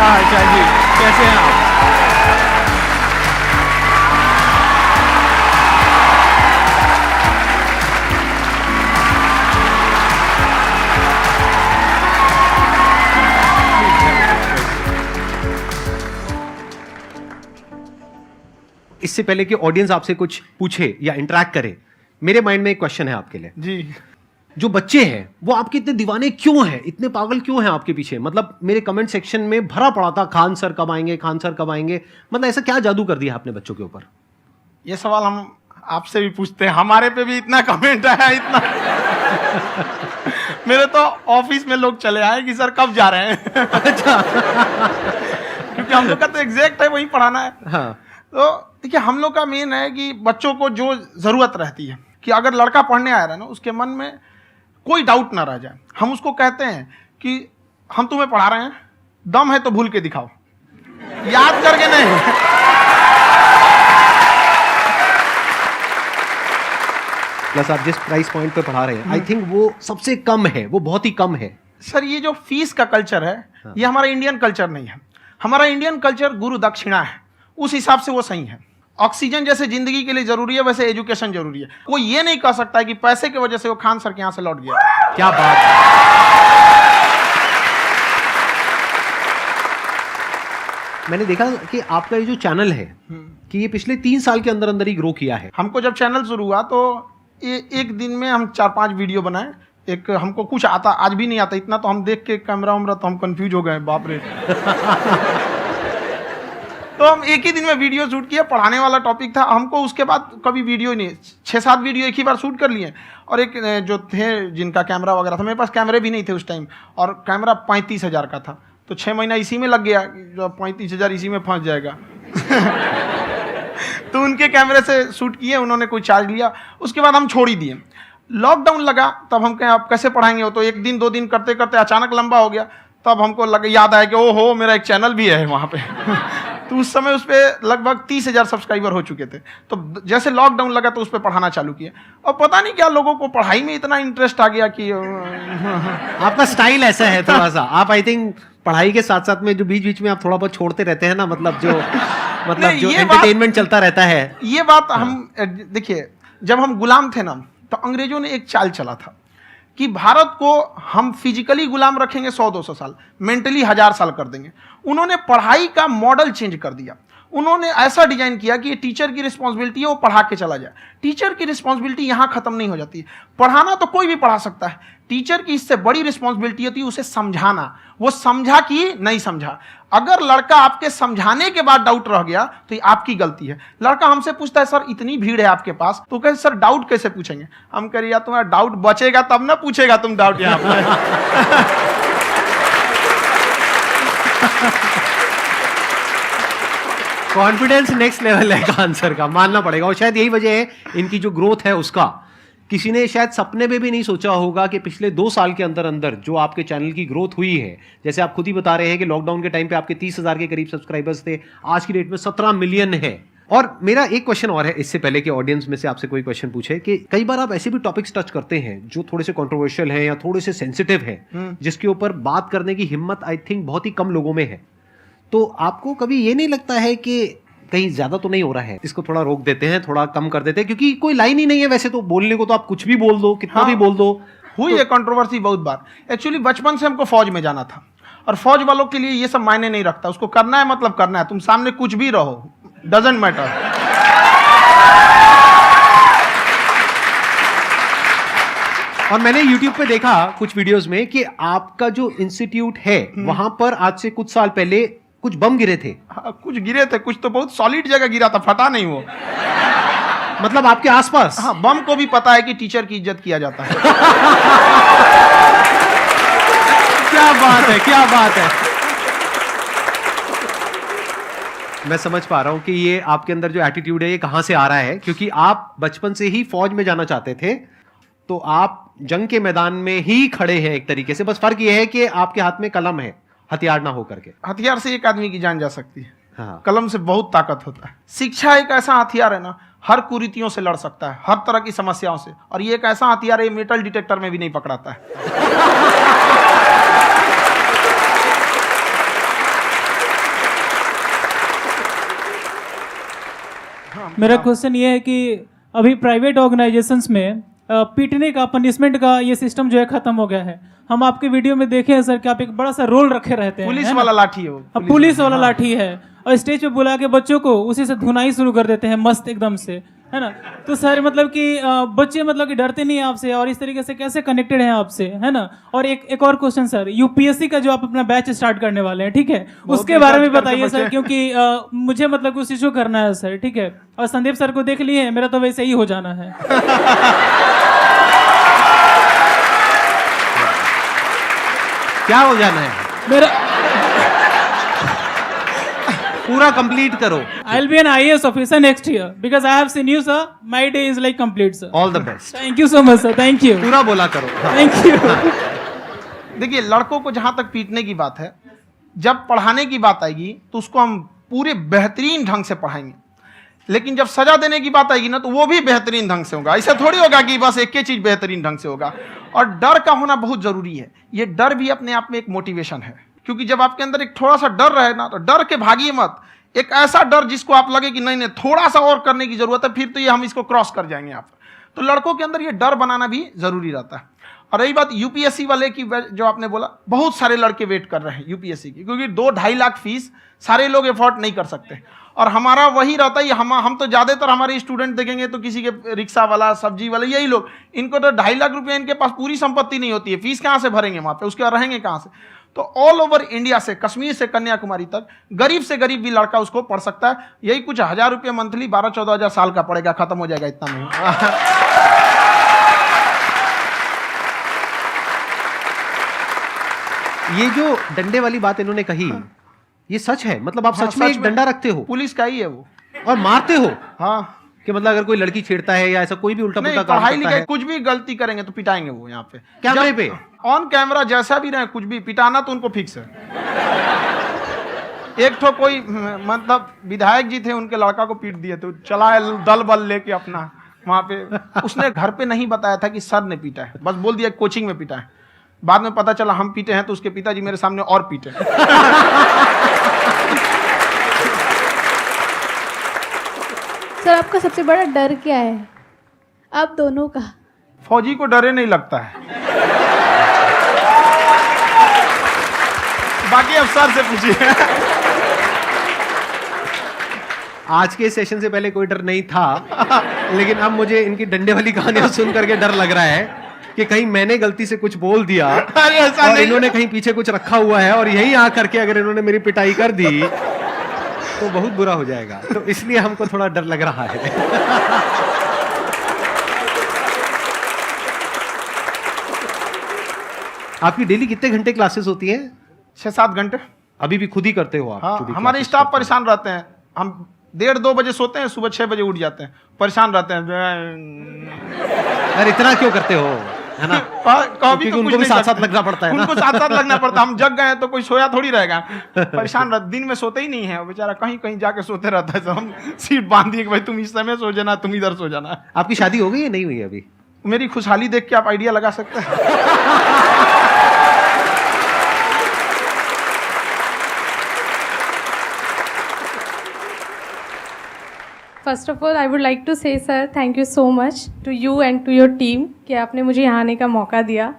वाह शायद जी, कैसे हैं आप? इससे पहले कि ऑडियंस आपसे कुछ पूछे या इंटरेक्ट करे, मेरे माइंड में एक क्वेश्चन है आपके लिए जी। जो बच्चे हैं वो आपके इतने दीवाने क्यों हैं, इतने पागल क्यों हैं आपके पीछे? मतलब मेरे कमेंट सेक्शन में भरा पड़ा था खान सर कब आएंगे, खान सर कब आएंगे। मतलब ऐसा क्या जादू कर दिया आपने बच्चों के ऊपर? ये सवाल हम आपसे भी पूछते हैं, हमारे पे भी इतना कमेंट आया, इतना मेरे तो ऑफिस में लोग चले आए कि सर कब जा रहे हैं। अच्छा। क्योंकि हम लोग का तो एग्जैक्ट है, वही पढ़ाना है। हाँ। तो देखिए, हम लोग का मेन है कि बच्चों को जो जरूरत रहती है कि अगर लड़का पढ़ने आ रहा है ना, उसके मन में कोई डाउट ना रह जाए। हम उसको कहते हैं कि हम तुम्हें पढ़ा रहे हैं, दम है तो भूल के दिखाओ, याद करके नहीं। प्लस आप जिस प्राइस पॉइंट पे पढ़ा रहे हैं, आई थिंक वो सबसे कम है, वो बहुत ही कम है। सर ये जो फीस का कल्चर है, ये हमारा इंडियन कल्चर नहीं है। हमारा इंडियन कल्चर गुरु दक्षिणा है, उस हिसाब से वो सही है। ऑक्सीजन जैसे जिंदगी के लिए जरूरी है, वैसे एजुकेशन जरूरी है। कोई ये नहीं कह सकता है कि पैसे की वजह से वो खान सर के यहां से लौट गया। क्या बात है। मैंने देखा कि आपका ये जो चैनल है कि ये पिछले 3 साल के अंदर अंदर ही ग्रो किया है। हमको जब चैनल शुरू हुआ तो एक दिन में हम 4-5 वीडियो बनाए। एक हमको कुछ आता, आज भी नहीं आता इतना, तो हम देख के कैमरा उमरा तो हम कंफ्यूज हो गए, बाप रे। तो हम एक ही दिन में वीडियो शूट किया, पढ़ाने वाला टॉपिक था। हमको उसके बाद कभी वीडियो नहीं, 6-7 वीडियो एक ही बार शूट कर लिए। और एक जो थे जिनका कैमरा वगैरह था, मेरे पास कैमरे भी नहीं थे उस टाइम, और कैमरा 35,000 का था। तो 6 महीना इसी में लग गया, जो 35,000 इसी में फंस जाएगा। तो उनके कैमरे से शूट किए, उन्होंने कोई चार्ज लिया, उसके बाद हम छोड़ ही दिए। लॉकडाउन लगा, तब हम कहें आप कैसे पढ़ाएंगे? वो तो 1 दिन 2 दिन करते करते अचानक लंबा हो गया। तब हमको याद आया कि ओहो, मेरा एक चैनल भी है वहाँ पे। तो उस समय उस पर लगभग 30,000 सब्सक्राइबर हो चुके थे। तो जैसे लॉकडाउन लगा तो उस पर पढ़ाना चालू किया, और पता नहीं क्या लोगों को पढ़ाई में इतना इंटरेस्ट आ गया कि आपका स्टाइल ऐसा है थोड़ा सा, आप आई थिंक पढ़ाई के साथ साथ में जो बीच बीच में आप थोड़ा बहुत छोड़ते रहते हैं ना, मतलब जो एंटरटेनमेंट चलता रहता है। ये बात हम देखिए, जब हम गुलाम थे ना, तो अंग्रेजों ने एक चाल चला था कि भारत को हम फिजिकली गुलाम रखेंगे 100-200 साल, मेंटली 1000 साल कर देंगे। उन्होंने पढ़ाई का मॉडल चेंज कर दिया। उन्होंने ऐसा डिजाइन किया कि ये टीचर की रिस्पॉन्सिबिलिटी है, वो पढ़ा के चला जाए। टीचर की रिस्पॉन्सिबिलिटी यहाँ खत्म नहीं हो जाती है। पढ़ाना तो कोई भी पढ़ा सकता है, टीचर की इससे बड़ी रिस्पॉन्सिबिलिटी होती है उसे समझाना। वो समझा कि नहीं समझा। अगर लड़का आपके समझाने के बाद डाउट रह गया तो ये आपकी गलती है। लड़का हमसे पूछता है, सर इतनी भीड़ है आपके पास, तो कहते सर डाउट कैसे पूछेंगे? हम कह रहे यार, तुम्हारा डाउट बचेगा तब ना पूछेगा तुम डाउट यहाँ पे। कॉन्फिडेंस नेक्स्ट लेवल है खान सर का, मानना पड़ेगा। और शायद यही वजह है इनकी जो ग्रोथ है उसका। किसी ने शायद सपने में भी नहीं सोचा होगा कि पिछले 2 साल के अंदर अंदर जो आपके चैनल की ग्रोथ हुई है, जैसे आप खुद ही बता रहे हैं कि लॉकडाउन के टाइम पे आपके 30,000 के करीब सब्सक्राइबर्स थे, आज की डेट में 17 मिलियन है। और मेरा एक क्वेश्चन और है, इससे पहले कि ऑडियंस में से आपसे कोई क्वेश्चन पूछे, कि कई बार आप ऐसे भी टॉपिक्स टच करते हैं जो थोड़े से कंट्रोवर्शियल हैं या थोड़े से सेंसिटिव हैं, जिसके ऊपर बात करने की हिम्मत आई थिंक बहुत ही कम लोगों में है। तो आपको कभी ये नहीं लगता है कि कहीं ज्यादा तो नहीं हो रहा है, इसको थोड़ा रोक देते हैं, थोड़ा कम कर देते हैं? क्योंकि कोई लाइन ही नहीं है वैसे तो बोलने को, तो आप कुछ भी बोल दो, कितना भी बोल दो। हुई है कंट्रोवर्सी बहुत बार। एक्चुअली बचपन से हमको फौज में जाना था, और फौज वालों के लिए ये सब मायने नहीं रखता। उसको करना है मतलब करना है, तुम सामने कुछ भी रहो, डजंट मैटर। और मैंने YouTube पे देखा कुछ वीडियोस में कि आपका जो इंस्टीट्यूट है वहां पर आज से कुछ साल पहले कुछ बम गिरे थे। हाँ, कुछ गिरे थे, कुछ तो बहुत सॉलिड जगह गिरा था, फटा नहीं वो। मतलब आपके आसपास? हाँ, बम को भी पता है कि टीचर की इज्जत किया जाता है। क्या बात है, क्या बात है। मैं समझ पा रहा हूं कि ये आपके अंदर जो एटीट्यूड है ये कहां से आ रहा है, क्योंकि आप बचपन से ही फौज में जाना चाहते थे, तो आप जंग के मैदान में ही खड़े हैं एक तरीके से। बस फर्क ये है कि आपके हाथ में कलम है, हथियार ना हो करके। हथियार से एक आदमी की जान जा सकती है, हाँ। कलम से बहुत ताकत होता है। शिक्षा एक ऐसा हथियार है ना, हर कुरीतियों से लड़ सकता है, हर तरह की समस्याओं से। और ये एक ऐसा हथियार है, मेटल डिटेक्टर में भी नहीं पकड़ाता है। मेरा क्वेश्चन ये है कि अभी प्राइवेट ऑर्गेनाइजेशंस में पीटने का, पनिशमेंट का ये सिस्टम जो है खत्म हो गया है। हम आपके वीडियो में देखे हैं सर कि आप एक बड़ा सा रोल रखे रहते हैं, पुलिस है ना? वाला लाठी है वो, पुलिस वाला लाठी है, और स्टेज पे बुला के बच्चों को उसी से धुनाई शुरू कर देते हैं मस्त एकदम से, है ना? तो सर मतलब कि बच्चे मतलब कि डरते नहीं हैं आपसे, और इस तरीके से कैसे कनेक्टेड हैं आपसे, है ना? और एक और क्वेश्चन सर, यूपीएससी का जो आप अपना बैच स्टार्ट करने वाले हैं, ठीक है, उसके बारे में बताइए सर, क्योंकि मुझे मतलब कुछ इशू करना है सर, ठीक है? और संदीप सर को देख लिए, मेरा तो वैसे ही हो जाना है। क्या हो जाना है? मेरा पूरा कंप्लीट करो। I'll be an IAS officer next year because I have seen you, sir. My day is like complete, sir. All the best. Thank you so much, sir. Thank you. पूरा बोला करो। हाँ। Thank you. देखिए, लड़कों को जहां तक पीटने की बात है, जब पढ़ाने की बात आएगी तो उसको हम पूरे बेहतरीन ढंग से पढ़ाएंगे, लेकिन जब सजा देने की बात आएगी ना, तो वो भी बेहतरीन ढंग से होगा। ऐसा थोड़ी होगा कि बस एक ही चीज बेहतरीन ढंग से होगा। और डर का होना बहुत जरूरी है। ये डर भी अपने आप में एक मोटिवेशन है, क्योंकि जब आपके अंदर एक थोड़ा सा डर रहे ना, तो डर के भागिए मत। एक ऐसा डर जिसको आप लगे कि नहीं नहीं थोड़ा सा और करने की जरूरत है, फिर तो ये हम इसको क्रॉस कर जाएंगे यहाँ पर। तो लड़कों के अंदर ये डर बनाना भी जरूरी रहता है। और रही बात यूपीएससी वाले की, जो आपने बोला, बहुत सारे लड़के वेट कर रहे हैं यूपीएससी की, क्योंकि 2-2.5 लाख फीस सारे लोग एफोर्ड नहीं कर सकते। और हमारा वही रहता है, हम तो ज़्यादातर हमारे स्टूडेंट देखेंगे तो किसी के रिक्शा वाला, सब्जी वाला, यही लोग, इनको तो 2.5 लाख रुपये, इनके पास पूरी संपत्ति नहीं होती है, फीस कहाँ से भरेंगे वहाँ पे, उसके बाद रहेंगे कहाँ से? तो ऑल ओवर इंडिया से, कश्मीर से कन्याकुमारी तक, गरीब से गरीब भी लड़का उसको पढ़ सकता है। यही कुछ 1000 रुपये मंथली, 12-14 हज़ार साल का पड़ेगा, खत्म हो जाएगा इतना में। ये जो डंडे वाली बात इन्होंने कही, ये सच है? मतलब आप सच में एक डंडा रखते हो? पुलिस का ही है वो। और मारते हो? हाँ, कि मतलब अगर कोई लड़की छेड़ता है या ऐसा कोई भी उल्टा नहीं, पुल्टा काम पढ़ाई करता लिखाई है, कुछ भी गलती करेंगे तो पिटाएंगे वो यहाँ पे, कैमरे पे, ऑन कैमरा, जैसा भी रहे, कुछ भी पिटाना तो उनको फिक्स है। एक तो कोई मतलब विधायक जी थे, उनके लड़का को पीट दिए, तो चला है दल बल लेके अपना वहां पे। उसने घर पे नहीं बताया था कि सर ने पीटा है, बस बोल दिया कोचिंग में पीटा है। बाद में पता चला हम पीटे हैं, तो उसके पिताजी मेरे सामने और पीटे। सर आपका सबसे बड़ा डर क्या है, आप दोनों का? फौजी को डरे नहीं लगता है, बाकी अफसर से पूछिए। आज के सेशन से पहले कोई डर नहीं था, लेकिन अब मुझे इनकी डंडे वाली कहानियां सुन करके डर लग रहा है कि कहीं मैंने गलती से कुछ बोल दिया अरे ऐसा और नहीं, इन्होंने कहीं पीछे कुछ रखा हुआ है, और यही आ करके अगर इन्होंने मेरी पिटाई कर दी तो बहुत बुरा हो जाएगा। तो इसलिए हमको थोड़ा डर लग रहा है। आपकी डेली कितने घंटे क्लासेस होती हैं? 6-7 घंटे। अभी भी खुद ही करते हो आप? हाँ, खुद ही हमारे classes स्टाफ करते परेशान रहते हैं। हम 1:30-2 बजे सोते हैं, सुबह 6 बजे उठ जाते हैं, परेशान रहते हैं। हो? यार इतना क्यों करते हो, है ना? कभी तो उनको भी साथ साथ लगना पड़ता है ना? उनको साथ साथ लगना पड़ता है। हम जग गए हैं तो कोई सोया थोड़ी रहेगा, परेशान रहते, दिन में सोते ही नहीं है बेचारा, कहीं कहीं जाके सोते रहता है। तो हम सीट बांध दिए कि भाई तुम इस समय सो जाना, तुम इधर सो जाना। आपकी शादी हो गई या नहीं हुई अभी? मेरी खुशहाली देख के आप आइडिया लगा सकते हैं। First of all I would like to say sir thank you so much to you and to your team कि आपने मुझे यहाँ आने का मौका दिया।